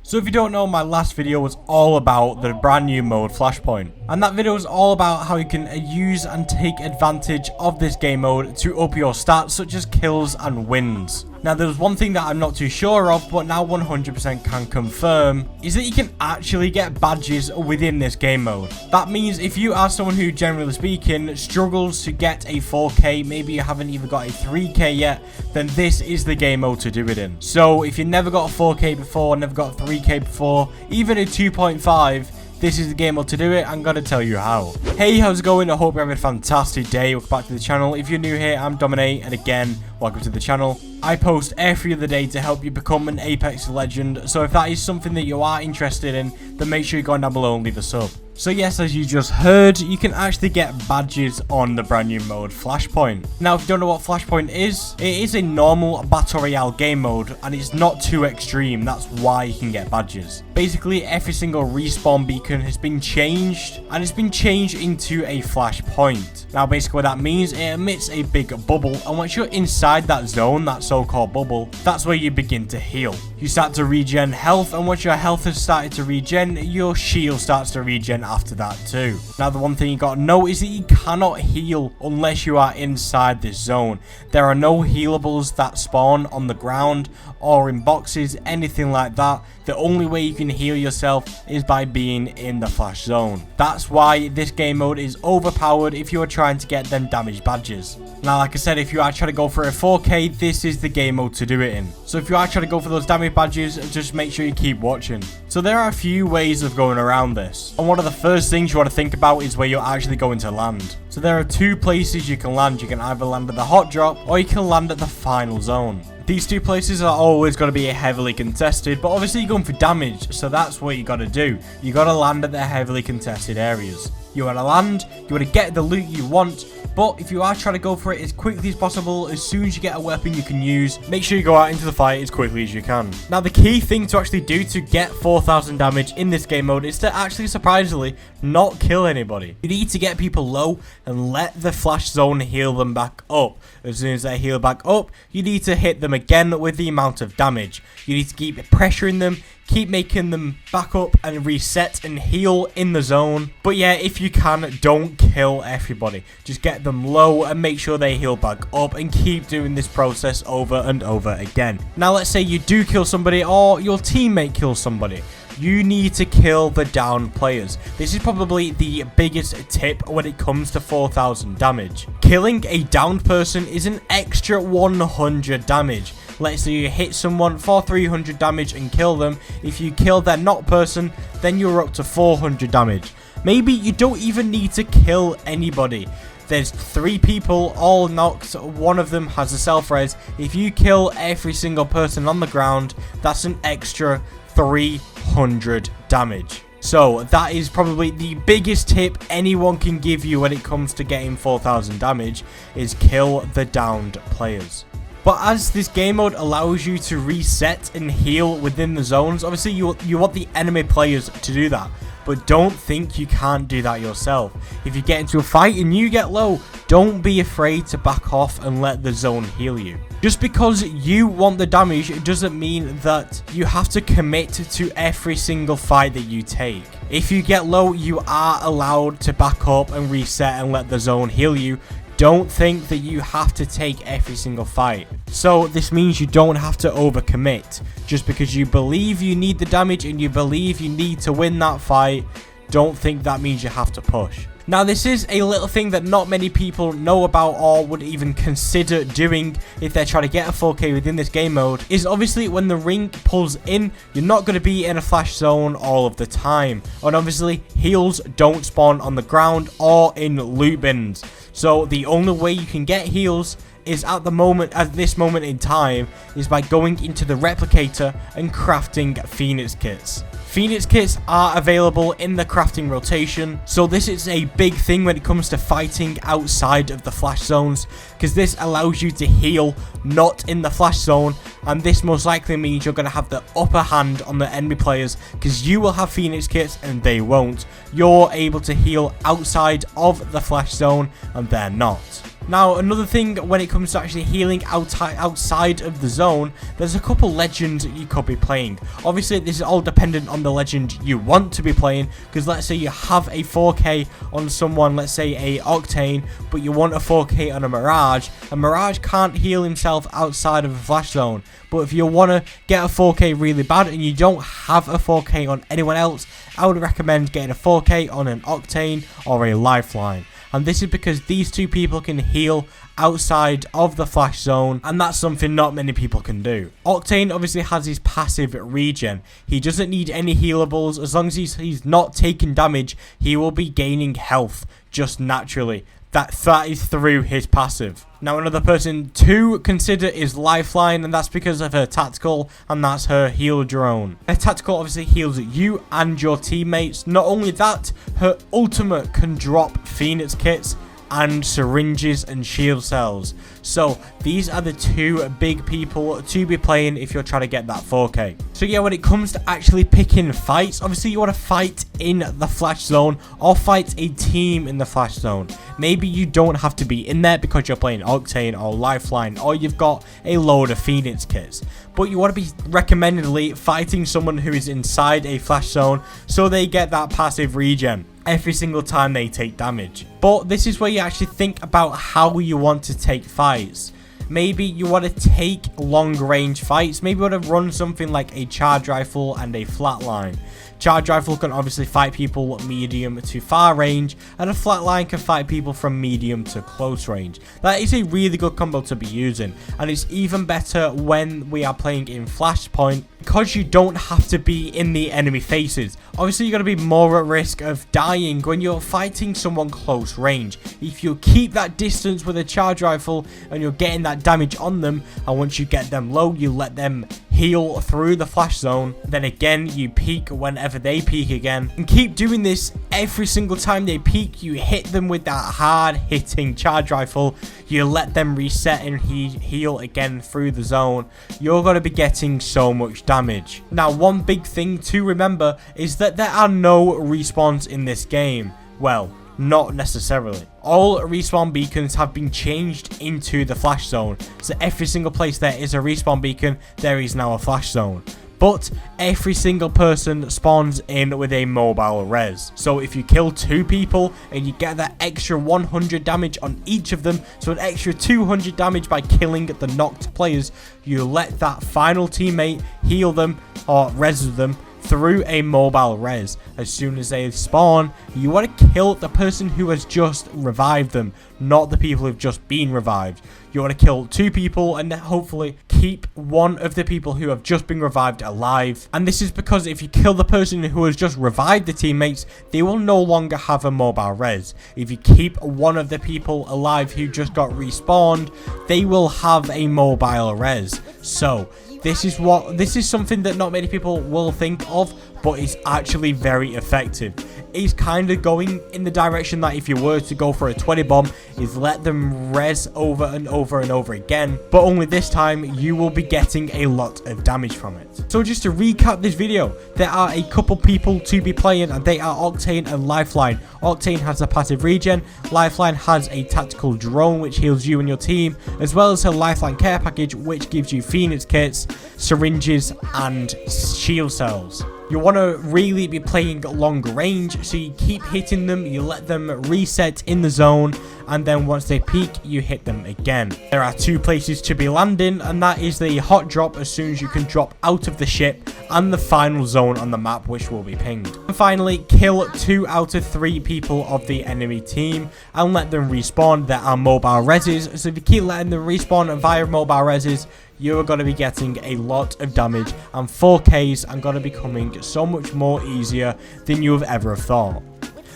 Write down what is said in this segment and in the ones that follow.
So if you don't know, my last video was all about the brand new mode Flashpoint. And that video was all about how you can use and take advantage of this game mode to up your stats such as kills and wins. Now there's one thing that I'm not too sure of, but now 100% can confirm, is that you can actually get badges within this game mode. That means if you are someone who, generally speaking, struggles to get a 4K, maybe you haven't even got a 3K yet, then this is the game mode to do it in. So if you never got a 4K before, never got a 3K before, even a 2.5, this is the game mode to do it. I'm gonna tell you how. Hey, how's it going? I hope you're having a fantastic day. Welcome back to the channel. If you're new here, I'm Dominate, and again, welcome to the channel. I post every other day to help you become an Apex legend, so if that is something that you are interested in, then make sure you go down below and leave a sub. So yes, as you just heard, you can actually get badges on the brand new mode Flashpoint. Now, if you don't know what Flashpoint is, it is a normal Battle Royale game mode, and it's not too extreme. That's why you can get badges. Basically, every single respawn beacon has been changed, and it's been changed into a Flashpoint. Now, basically what that means, it emits a big bubble, and once you're inside that zone, that so-called bubble, that's where you begin to heal. You start to regen health, and once your health has started to regen, your shield starts to regen after that too. Now the one thing you gotta know is that you cannot heal unless you are inside this zone. There are no healables that spawn on the ground or in boxes, anything like that. The only way you can heal yourself is by being in the flash zone. That's why this game mode is overpowered if you are trying to get them damage badges. Now, like I said, if you are trying to go for a 4K, this is the game mode to do it in. So if you are trying to go for those damage badges, just make sure you keep watching. So there are a few ways of going around this. And one of the first things you want to think about is where you're actually going to land. So there are two places you can land. You can either land at the hot drop or you can land at the final zone. These two places are always going to be heavily contested, but obviously you're going for damage, so that's what you got to do. You got to land at the heavily contested areas. You want to land, you want to get the loot you want, but if you are trying to go for it as quickly as possible, as soon as you get a weapon you can use, make sure you go out into the fight as quickly as you can. Now, the key thing to actually do to get 4,000 damage in this game mode is to actually, surprisingly, not kill anybody. You need to get people low and let the flash zone heal them back up. As soon as they heal back up, you need to hit them again with the amount of damage. You need to keep pressuring them, keep making them back up and reset and heal in the zone. But yeah, if you can, don't kill everybody. Just get them low and make sure they heal back up and keep doing this process over and over again. Now, let's say you do kill somebody or your teammate kills somebody. You need to kill the down players. This is probably the biggest tip when it comes to 4,000 damage. Killing a downed person is an extra 100 damage. Let's say you hit someone for 300 damage and kill them. If you kill their knocked person, then you're up to 400 damage. Maybe you don't even need to kill anybody. There's 3 people all knocked, one of them has a self-res. If you kill every single person on the ground, that's an extra 300 damage. So that is probably the biggest tip anyone can give you when it comes to getting 4,000 damage, is kill the downed players. But as this game mode allows you to reset and heal within the zones, obviously you want the enemy players to do that. But don't think you can't do that yourself. If you get into a fight and you get low, don't be afraid to back off and let the zone heal you. Just because you want the damage, it doesn't mean that you have to commit to every single fight that you take. If you get low, you are allowed to back up and reset and let the zone heal you. Don't think that you have to take every single fight. So this means you don't have to overcommit. Just because you believe you need the damage and you believe you need to win that fight, don't think that means you have to push. Now, this is a little thing that not many people know about or would even consider doing if they're trying to get a 4K within this game mode, is obviously when the ring pulls in, you're not going to be in a flash zone all of the time. And obviously, heals don't spawn on the ground or in loot bins. So the only way you can get heals is at this moment in time, is by going into the replicator and crafting Phoenix kits. Phoenix kits are available in the crafting rotation, so this is a big thing when it comes to fighting outside of the flash zones, because this allows you to heal not in the flash zone, and this most likely means you're going to have the upper hand on the enemy players, because you will have Phoenix kits and they won't. You're able to heal outside of the flash zone and they're not. Now, another thing when it comes to actually healing outside of the zone, there's a couple legends that you could be playing. Obviously, this is all dependent on the legend you want to be playing, because let's say you have a 4K on someone, let's say a Octane, but you want a 4K on a Mirage can't heal himself outside of a flash zone. But if you want to get a 4K really bad and you don't have a 4K on anyone else, I would recommend getting a 4K on an Octane or a Lifeline. And this is because these two people can heal outside of the flash zone, and that's something not many people can do. Octane obviously has his passive regen. He doesn't need any healables. As long as he's not taking damage, he will be gaining health just naturally. That is through his passive. Now, another person to consider is Lifeline, and that's because of her tactical, and that's her heal drone. Her tactical obviously heals you and your teammates. Not only that, her ultimate can drop Phoenix kits and syringes and shield cells. So these are the two big people to be playing if you're trying to get that 4K. So yeah, when it comes to actually picking fights, obviously you want to fight in the flash zone or fight a team in the flash zone. Maybe you don't have to be in there because you're playing Octane or Lifeline, or you've got a load of Phoenix kits, but you want to be recommendedly fighting someone who is inside a flash zone so they get that passive regen every single time they take damage. But this is where you actually think about how you want to take fights. Maybe you want to take long range fights. Maybe you want to run something like a charge rifle and a flatline. Charge rifle can obviously fight people medium to far range, and a flatline can fight people from medium to close range. That is a really good combo to be using, and it's even better when we are playing in Flashpoint because you don't have to be in the enemy faces. Obviously, you're going to be more at risk of dying when you're fighting someone close range. If you keep that distance with a charge rifle and you're getting that damage on them, and once you get them low, you let them heal through the flash zone, then again you peek whenever they peek again, and keep doing this every single time they peek. You hit them with that hard hitting charge rifle, you let them reset and heal again through the zone. You're going to be getting so much damage. Now, one big thing to remember is that there are no respawns in this game. Well, not necessarily. All respawn beacons have been changed into the flash zone. So every single place there is a respawn beacon, there is now a flash zone. But every single person spawns in with a mobile res. So if you kill 2 people and you get that extra 100 damage on each of them, so an extra 200 damage by killing the knocked players, you let that final teammate heal them or res them through a mobile res. As soon as they spawn, you want to kill the person who has just revived them, not the people who've just been revived. You want to kill 2 people and hopefully keep one of the people who have just been revived alive. And this is because if you kill the person who has just revived the teammates, they will no longer have a mobile res. If you keep one of the people alive who just got respawned, they will have a mobile res. So this is something that not many people will think of, but it's actually very effective. It's kind of going in the direction that if you were to go for a 20 bomb, is let them res over and over and over again, but only this time you will be getting a lot of damage from it. So just to recap this video, there are a couple people to be playing, and they are Octane and Lifeline. Octane has a passive regen, Lifeline has a tactical drone which heals you and your team, as well as her Lifeline care package which gives you Phoenix kits, syringes and shield cells. You want to really be playing long range, so you keep hitting them, you let them reset in the zone, and then once they peak, you hit them again. There are 2 places to be landing, and that is the hot drop as soon as you can drop out of the ship, and the final zone on the map which will be pinged. And finally, kill 2 out of 3 people of the enemy team and let them respawn. There are mobile reses, so if you keep letting them respawn via mobile reses, you are going to be getting a lot of damage, and 4Ks are going to be coming so much more easier than you have ever thought.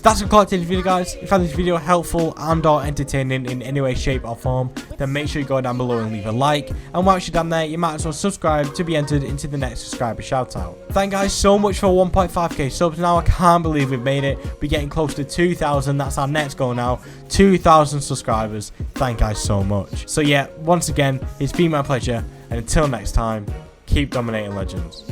That's what collected this video, guys. If you found this video helpful and or entertaining in any way, shape or form, then make sure you go down below and leave a like, and whilst you're down there, you might as well subscribe to be entered into the next subscriber shout out. Thank you guys so much for 1.5k subs now. I can't believe we've made it. We're getting close to 2,000. That's our next goal now. 2,000 subscribers. Thank you guys so much. So yeah, once again, it's been my pleasure, and until next time, keep dominating legends.